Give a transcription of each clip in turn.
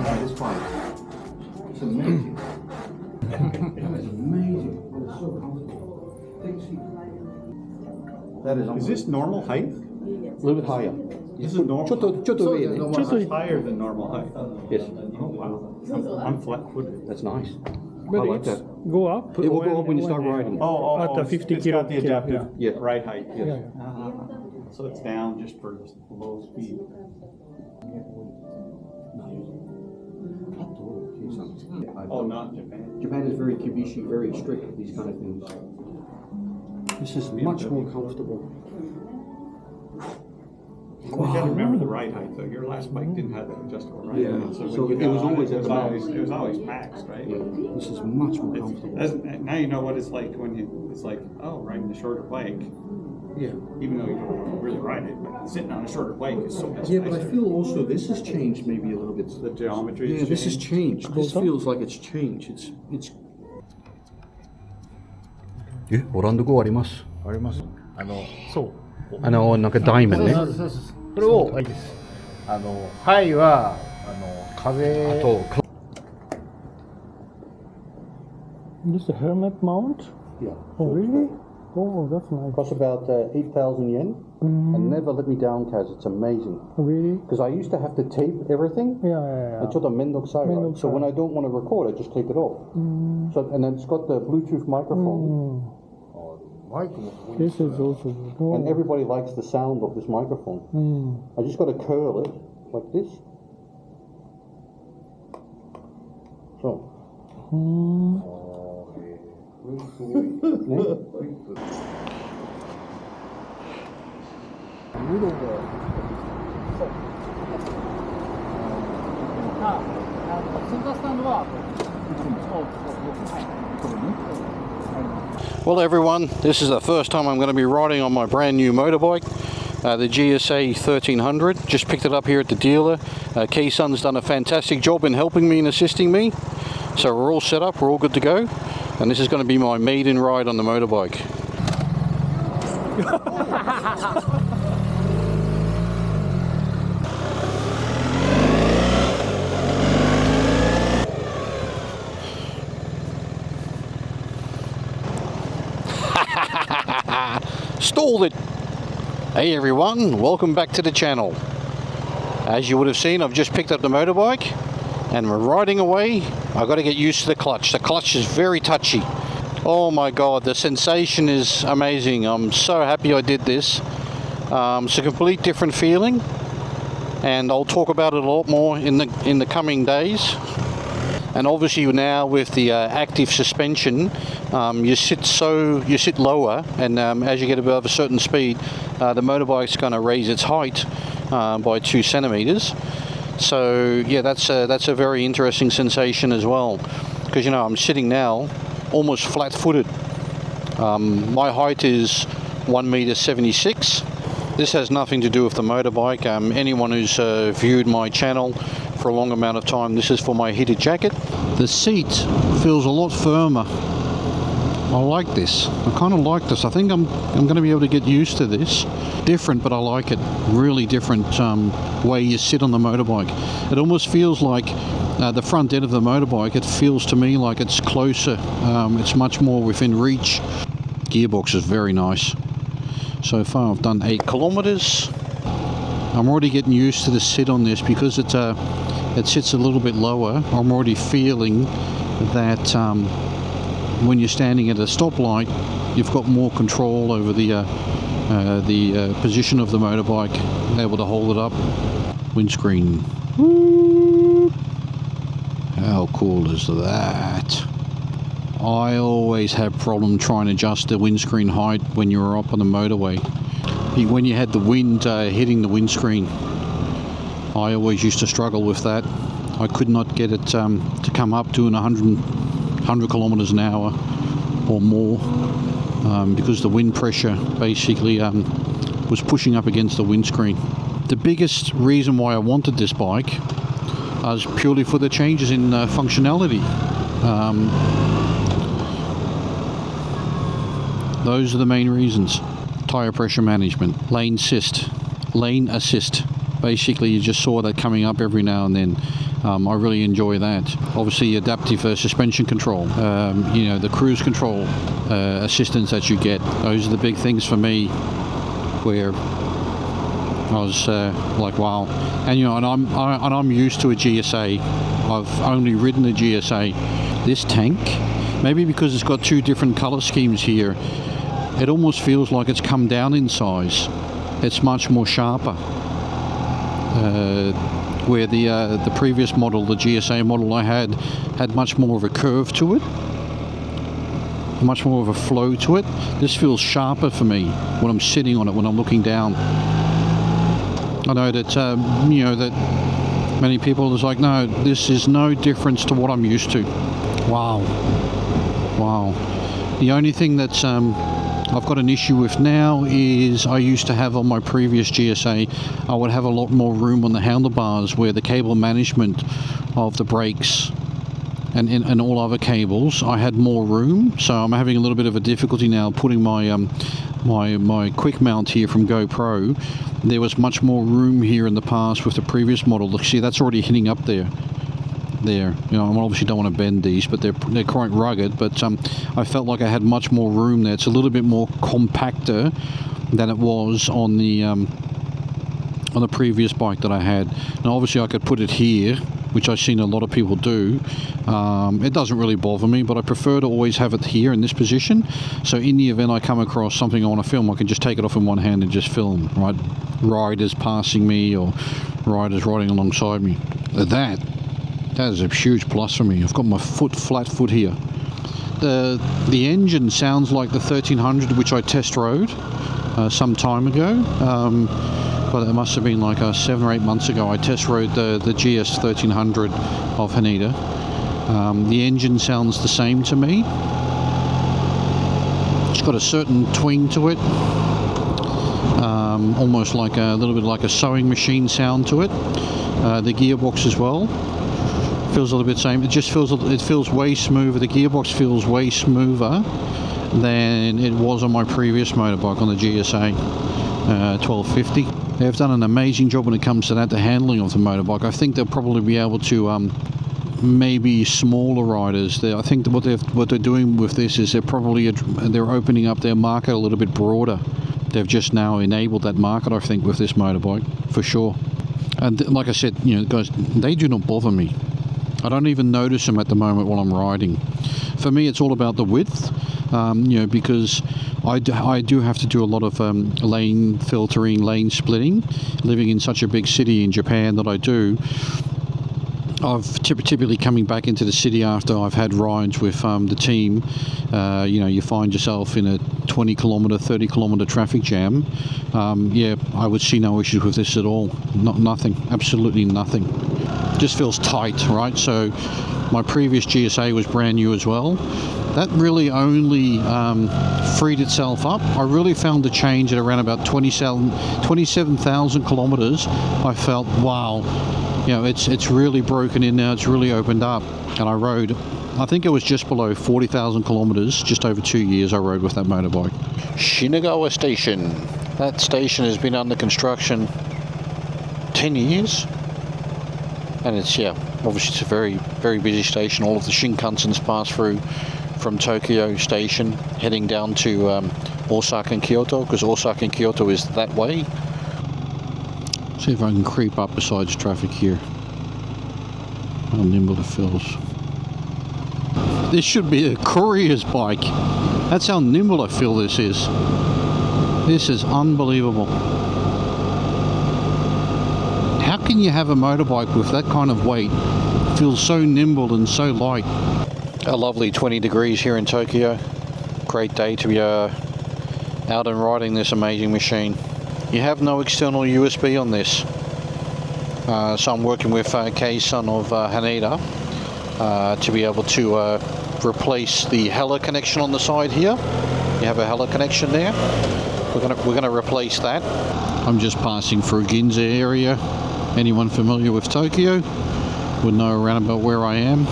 That is fine. It's amazing. That is amazing. It's so comfortable. That is. Is this normal height? A little bit higher. This is normal. ちょっと上ね。 Much higher than normal height. Yes. Oh wow. I'm flat-footed. That's nice. But I like it's that. go up. It will go up when you start riding. At the 50 it's got the kilo, adaptive yeah. right height. Yes. Yeah. So it's down just for low speed. Oh, not Japan. Japan is very kibishi, very strict with these kind of things. This is much more comfortable. You got to remember the ride height though. Your last bike didn't have that adjustable ride Yeah. height. So when you it got was on always at the max. It was always maxed, right? Yeah. This is much more comfortable. Now you know what it's like when it's like, oh, riding the shorter bike. Yeah. Even though you don't really ride it, but sitting on a shorter bike is so much Yeah, nicer. but I feel also this has changed maybe a little bit. The geometry Yeah, has this has changed. This Also? feels like it's changed. It's. オランダ語あります。あります。そう。なんかダイヤモンドね。そうそれを、いいです。ハイは、風。あと、This is a helmet mount? Yeah. Oh, really? Oh, that's nice. Costs about 8,000 yen. And never let me down, Kaz. It's amazing. Really? Because I used to have to tape everything. Yeah. And ちょっとめんどくさい, right? So when I don't want to record, I just take it off. So and then it's got the Bluetooth microphone. マイクも This is also good. And everybody likes the sound of this microphone. I just got to curl it like this. So. ムロがセンタースタンドは Well everyone, this is the first time I'm going to be riding on my brand new motorbike, the GSA 1300. Just picked it up here at the dealer. Kei-san's done a fantastic job in helping me and assisting me. So we're all set up, we're all good to go. And this is going to be my maiden ride on the motorbike. Stalled it! Hey everyone, welcome back to the channel. As you would have seen, I've just picked up the motorbike and we're riding away. I've got to get used to the clutch. The clutch is very touchy. Oh my god, the sensation is amazing. I'm so happy I did this. It's a complete different feeling and I'll talk about it a lot more in the coming days. And obviously now with the active suspension, you sit lower, and as you get above a certain speed, the motorbike's going to raise its height by 2 centimeters. So yeah, that's a very interesting sensation as well, because you know I'm sitting now almost flat-footed. My height is 1.76 meters. This has nothing to do with the motorbike. Anyone who's viewed my channel for a long amount of time, this is for my heated jacket. The seat feels a lot firmer. I like this. I kind of like this. I think I'm going to be able to get used to this. Different, but I like it. Really different way you sit on the motorbike. It almost feels like the front end of the motorbike, it feels to me like it's closer. It's much more within reach. Gearbox is very nice. So far I've done 8 kilometers. I'm already getting used to the sit on this because it sits a little bit lower. I'm already feeling that when you're standing at a stoplight, you've got more control over the position of the motorbike, able to hold it up. Windscreen. Woo! How cool is that? I always have problem trying to adjust the windscreen height when you were up on the motorway. When you had the wind hitting the windscreen, I always used to struggle with that. I could not get it to come up to 100 kilometers an hour or more because the wind pressure basically was pushing up against the windscreen. The biggest reason why I wanted this bike was purely for the changes in functionality. Those are the main reasons. Tire pressure management, lane assist. Basically you just saw that coming up every now and then. I really enjoy that. Obviously, adaptive suspension control, you know, the cruise control assistance that you get. Those are the big things for me, where I was like, wow. And you know, and I'm used to a GSA. I've only ridden a GSA. This tank, maybe because it's got two different color schemes here, it almost feels like it's come down in size. It's much more sharper. Where the previous model, the GSA model I had much more of a curve to it, much more of a flow to it. This feels sharper for me when I'm sitting on it, when I'm looking down. I know that you know, that many people is like, no, this is no difference to what I'm used to. Wow. The only thing that's I've got an issue with now is I used to have on my previous GSA, I would have a lot more room on the handlebars where the cable management of the brakes and all other cables, I had more room. So I'm having a little bit of a difficulty now putting my my quick mount here from GoPro. There was much more room here in the past with the previous model. Look, see, that's already hitting up there. You know, I obviously don't want to bend these, but they're quite rugged. But I felt like I had much more room there. It's a little bit more compactor than it was on the previous bike that I had. Now, obviously, I could put it here, which I've seen a lot of people do. It doesn't really bother me, but I prefer to always have it here in this position. So in the event I come across something I want to film, I can just take it off in one hand and just film, right? Riders passing me or riders riding alongside me. That is a huge plus for me. I've got my flat foot here. The engine sounds like the 1300, which I test rode some time ago. But it must have been like 7 or 8 months ago. I test rode the GS 1300 of Haneda. The engine sounds the same to me. It's got a certain twang to it, almost like a little bit like a sewing machine sound to it. The gearbox as well feels a little bit same. It just feels way smoother. The gearbox feels way smoother than it was on my previous motorbike on the GSA 1250. They've done an amazing job when it comes to that, the handling of the motorbike. I think they'll probably be able to maybe smaller riders. I think what they're doing with this is they're opening up their market a little bit broader. They've just now enabled that market, I think, with this motorbike for sure. And like I said, you know, guys, they do not bother me. I don't even notice them at the moment while I'm riding. For me, it's all about the width, you know, because I do have to do a lot of lane filtering, lane splitting. Living in such a big city in Japan that I do, I've typically coming back into the city after I've had rides with the team. You know, you find yourself in a 20 kilometer, 30 kilometer traffic jam. Yeah, I would see no issues with this at all. Nothing, absolutely nothing. Just feels tight, right? So my previous GSA was brand new as well. That really only freed itself up. I really found the change at around about 27,000 kilometers. I felt, wow, you know, it's really broken in now. It's really opened up. And I rode, I think it was just below 40,000 kilometers, just over 2 years I rode with that motorbike. Shinagawa Station. That station has been under construction 10 years. And it's, yeah, obviously it's a very, very busy station. All of the Shinkansens pass through from Tokyo Station, heading down to Osaka and Kyoto, because Osaka and Kyoto is that way. See if I can creep up besides traffic here. How nimble it feels. This should be a courier's bike. That's how nimble I feel this is. This is unbelievable. How can you have a motorbike with that kind of weight? It feels so nimble and so light. A lovely 20 degrees here in Tokyo. Great day to be out and riding this amazing machine. You have no external USB on this. So I'm working with Kei-san of Haneda to be able to replace the Hella connection on the side here. You have a Hella connection there. We're gonna replace that. I'm just passing through Ginza area. Anyone familiar with Tokyo would know around about where I am.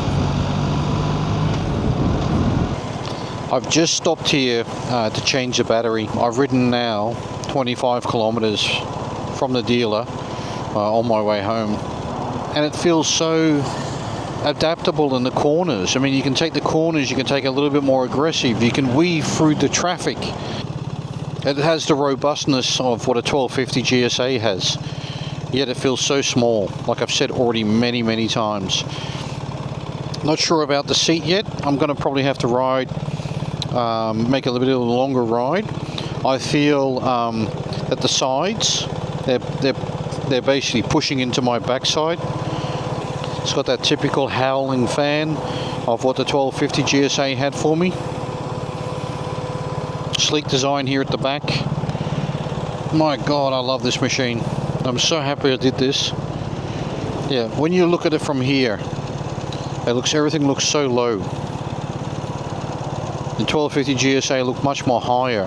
I've just stopped here to change the battery. I've ridden now 25 kilometers from the dealer on my way home. and it feels so adaptable in the corners. I mean, you can take the corners, you can take a little bit more aggressive, you can weave through the traffic. It has the robustness of what a 1250 GSA has, yet it feels so small, like I've said already many times. Not sure about the seat yet. I'm going to probably have to ride, make a little bit of a longer ride. I feel that the sides, they're basically pushing into my backside. It's got that typical howling fan of what the 1250 GSA had for me. Sleek design here at the back. My God, I love this machine. I'm so happy I did this. Yeah, when you look at it from here, everything looks so low. The 1250 GSA looked much more higher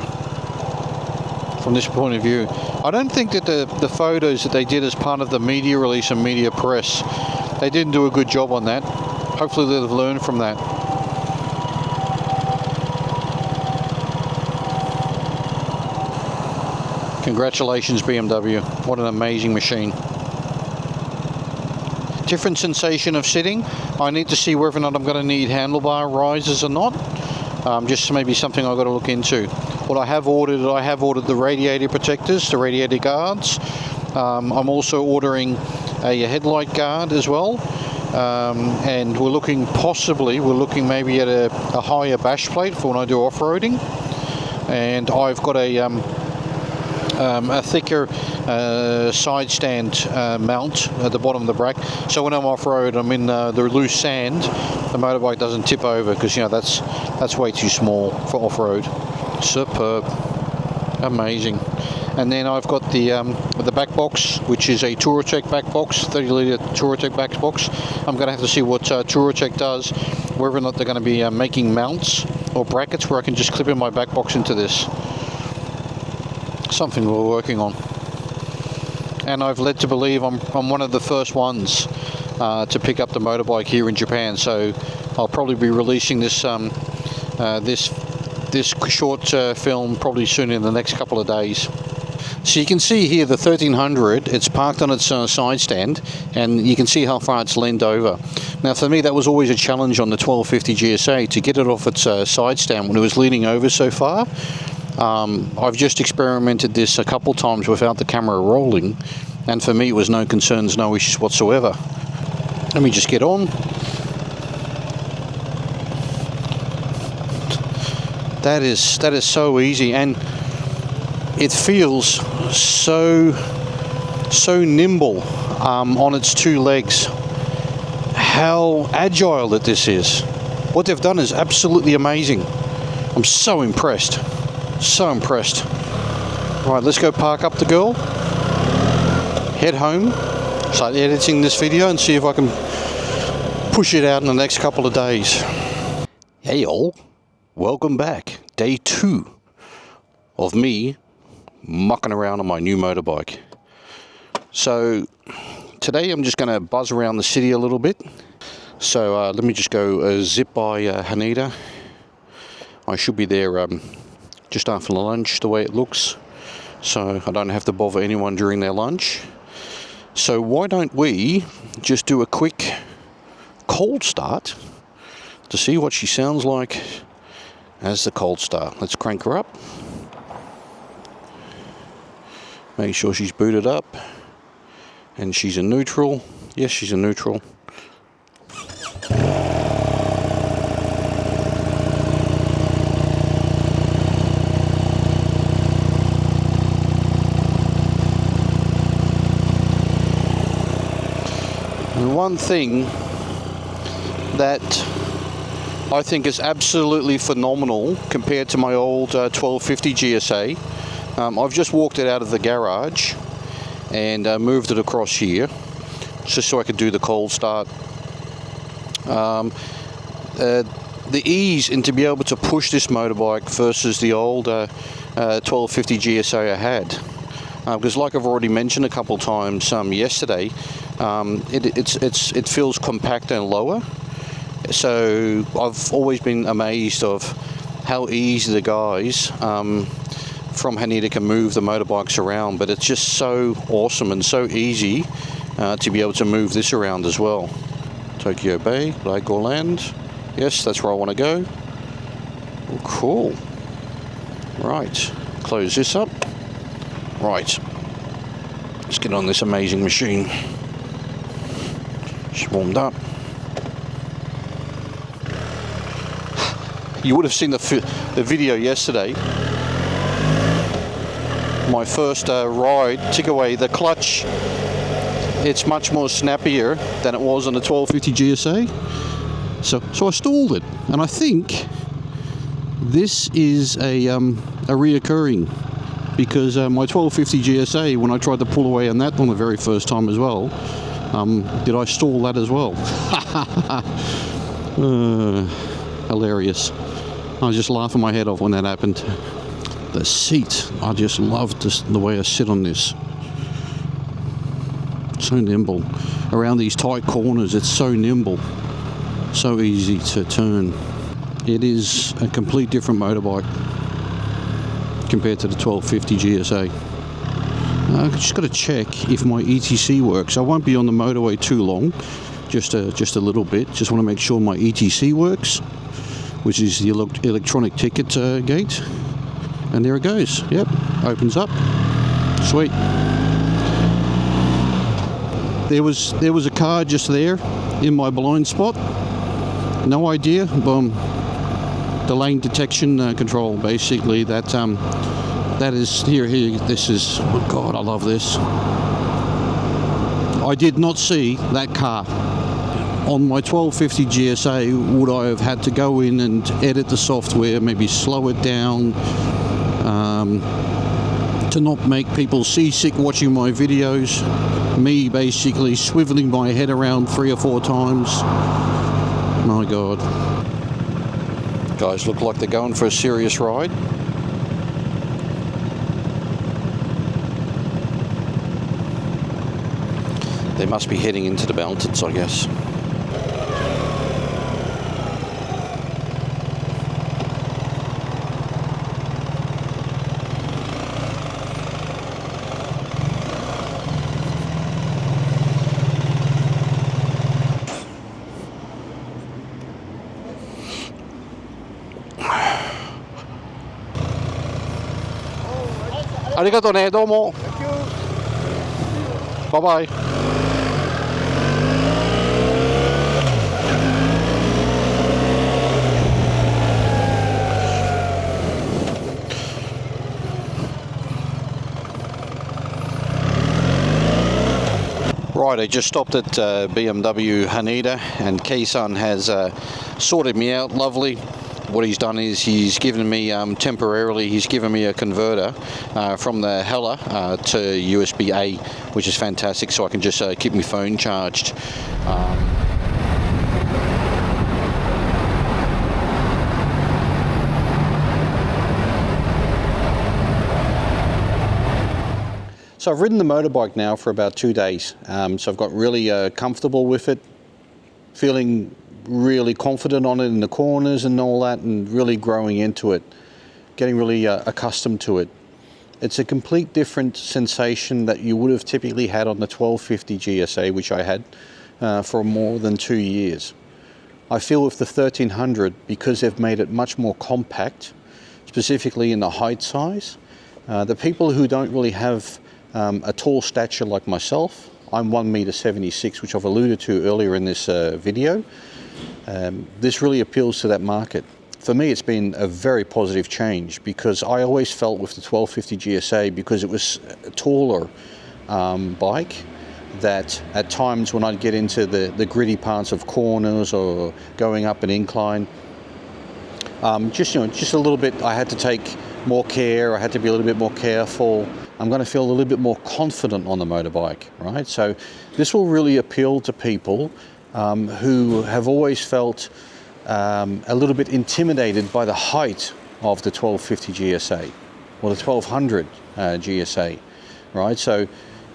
from this point of view. I don't think that the photos that they did as part of the media release and media press, they didn't do a good job on that. Hopefully they've learned from that. Congratulations, BMW. What an amazing machine. Different sensation of sitting. I need to see whether or not I'm going to need handlebar risers or not. Just maybe something I've got to look into. What I have ordered the radiator protectors, the radiator guards. I'm also ordering a headlight guard as well. And we're looking maybe at a higher bash plate for when I do off-roading. And I've got a thicker side stand mount at the bottom of the bracket, so when I'm off-road, I'm in the loose sand, the motorbike doesn't tip over, because you know that's way too small for off-road. Superb, amazing. And then I've got the back box, which is a Touratech back box, 30-litre Touratech back box. I'm going to have to see what Touratech does, whether or not they're going to be making mounts or brackets where I can just clip in my back box into this. Something we're working on, and I've led to believe I'm one of the first ones to pick up the motorbike here in Japan. So I'll probably be releasing this this short film probably soon, in the next couple of days. So you can see here the 1300. It's parked on its side stand, and you can see how far it's leaned over. Now, for me, that was always a challenge on the 1250 GSA to get it off its side stand when it was leaning over so far. I've just experimented this a couple times without the camera rolling, and for me it was no concerns, no issues whatsoever. Let me just get on. That is so easy, and it feels so nimble on its two legs. How agile that this is. What they've done is absolutely amazing. I'm so impressed. So impressed. Right, let's go park up the girl, head home, start editing this video, and see if I can push it out in the next couple of days. Hey y'all, welcome back. Day 2 of me mucking around on my new motorbike. So today I'm just going to buzz around the city a little bit. So let me just go zip by Haneda. I should be there just after lunch, the way it looks, so I don't have to bother anyone during their lunch. So why don't we just do a quick cold start to see what she sounds like as the cold start. Let's crank her up, make sure she's booted up, and she's in neutral. Yes, she's in neutral. One thing that I think is absolutely phenomenal compared to my old 1250 GSA, I've just walked it out of the garage and moved it across here just so I could do the cold start. The ease and to be able to push this motorbike versus the old 1250 GSA I had. Because like I've already mentioned a couple times yesterday, it feels compact and lower. So I've always been amazed of how easy the guys from Haneda can move the motorbikes around, but it's just so awesome and so easy to be able to move this around as well. Tokyo Bay, Legoland. Yes, that's where I want to go. Oh, cool. Right, close this up. Right, let's get on this amazing machine. It's warmed up. You would have seen the video yesterday. My first ride, took away the clutch. It's much more snappier than it was on the 1250 GSA. So I stalled it, and I think this is a reoccurring, because my 1250 GSA, when I tried to pull away on that on the very first time as well, did I stall that as well? Hilarious. I was just laughing my head off when that happened. The seat, I just love the way I sit on this. So nimble. Around these tight corners, it's so nimble. So easy to turn. It is a complete different motorbike compared to the 1250 GSA. I've just got to check if my ETC works. I won't be on the motorway too long, just a little bit. Just want to make sure my ETC works, which is the electronic ticket gate. And there it goes. Yep, opens up. Sweet. There was a car just there in my blind spot. No idea. Boom. The lane detection control, basically. That is here. This is. Oh God, I love this. I did not see that car on my 1250 GSA. Would I have had to go in and edit the software, maybe slow it down, to not make people seasick watching my videos? Me basically swiveling my head around 3 or 4 times. My God. Guys look like they're going for a serious ride. They must be heading into the mountains, I guess. Arigato ne, domo. Bye bye. Right, I just stopped at BMW Haneda, and Kei-san has sorted me out lovely. What he's done is he's given me temporarily, he's given me a converter from the Hella to USB-A, which is fantastic, so I can just keep my phone charged. So I've ridden the motorbike now for about 2 days, so I've got really comfortable with it, feeling really confident on it in the corners and all that, and really growing into it, getting really accustomed to it. It's a complete different sensation that you would have typically had on the 1250 GSA, which I had for more than 2 years. I feel with the 1300, because they've made it much more compact, specifically in the height size, the people who don't really have a tall stature like myself, I'm 1.76 m, which I've alluded to earlier in this video. This really appeals to that market. For me, it's been a very positive change, because I always felt with the 1250 GSA, because it was a taller bike, that at times when I'd get into the gritty parts of corners or going up an incline, just a little bit, I had to take more care, I had to be a little bit more careful. I'm going to feel a little bit more confident on the motorbike, right? So this will really appeal to people who have always felt a little bit intimidated by the height of the 1250 GSA or the 1200 GSA, right? So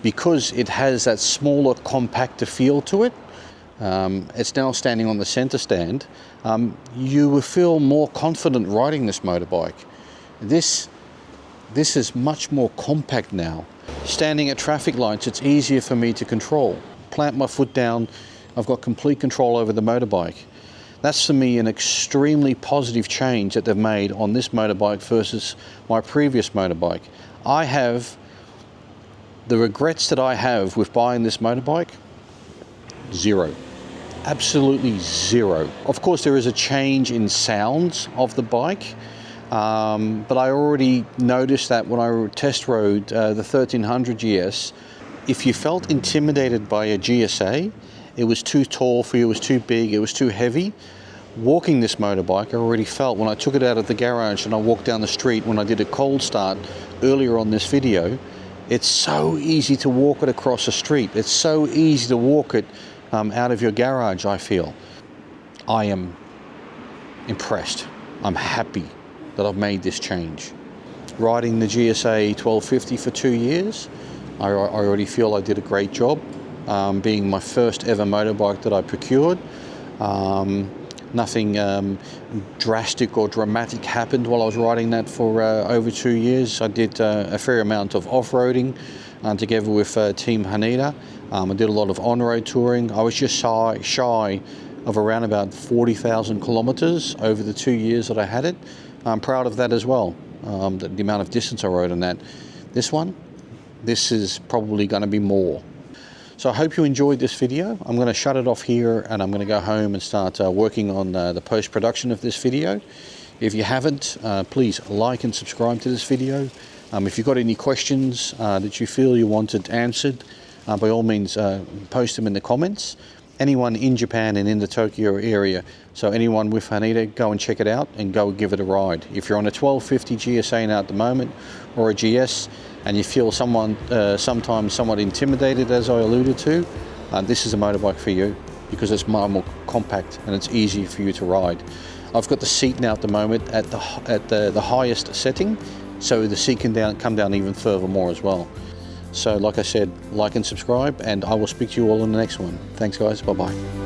because it has that smaller, compactor feel to it, it's now standing on the center stand, you will feel more confident riding this motorbike. This is much more compact now. Standing at traffic lights, it's easier for me to control. plant my foot down, I've got complete control over the motorbike. That's for me an extremely positive change that they've made on this motorbike versus my previous motorbike. I have the regrets that I have with buying this motorbike, zero. Absolutely zero. Of course, there is a change in sounds of the bike, but I already noticed that when I test rode the 1300 GS. If you felt intimidated by a GSA, it was too tall for you, it was too big, it was too heavy. Walking this motorbike, I already felt when I took it out of the garage and I walked down the street when I did a cold start earlier on this video, it's so easy to walk it across the street. It's so easy to walk it out of your garage, I feel. I am impressed. I'm happy that I've made this change. Riding the GSA 1250 for 2 years, I already feel I did a great job. Being my first ever motorbike that I procured. Nothing drastic or dramatic happened while I was riding that for over 2 years. I did a fair amount of off-roading together with Team Haneda. I did a lot of on-road touring. I was just shy of around about 40,000 kilometers over the 2 years that I had it. I'm proud of that as well, the amount of distance I rode on that. This is probably going to be more. So I hope you enjoyed this video. I'm going to shut it off here and I'm going to go home and start working on the post-production of this video. If you haven't, please like and subscribe to this video. If you've got any questions that you feel you wanted answered, by all means post them in the comments. Anyone in Japan and in the Tokyo area, so anyone with Haneda, go and check it out and go give it a ride. If you're on a 1250 GSA now at the moment, or a GS, and you feel sometimes somewhat intimidated, as I alluded to, this is a motorbike for you because it's more compact and it's easy for you to ride. I've got the seat now at the moment at the highest setting, so the seat can come down even further more as well. So like I said, like and subscribe, and I will speak to you all in the next one. Thanks guys, bye bye.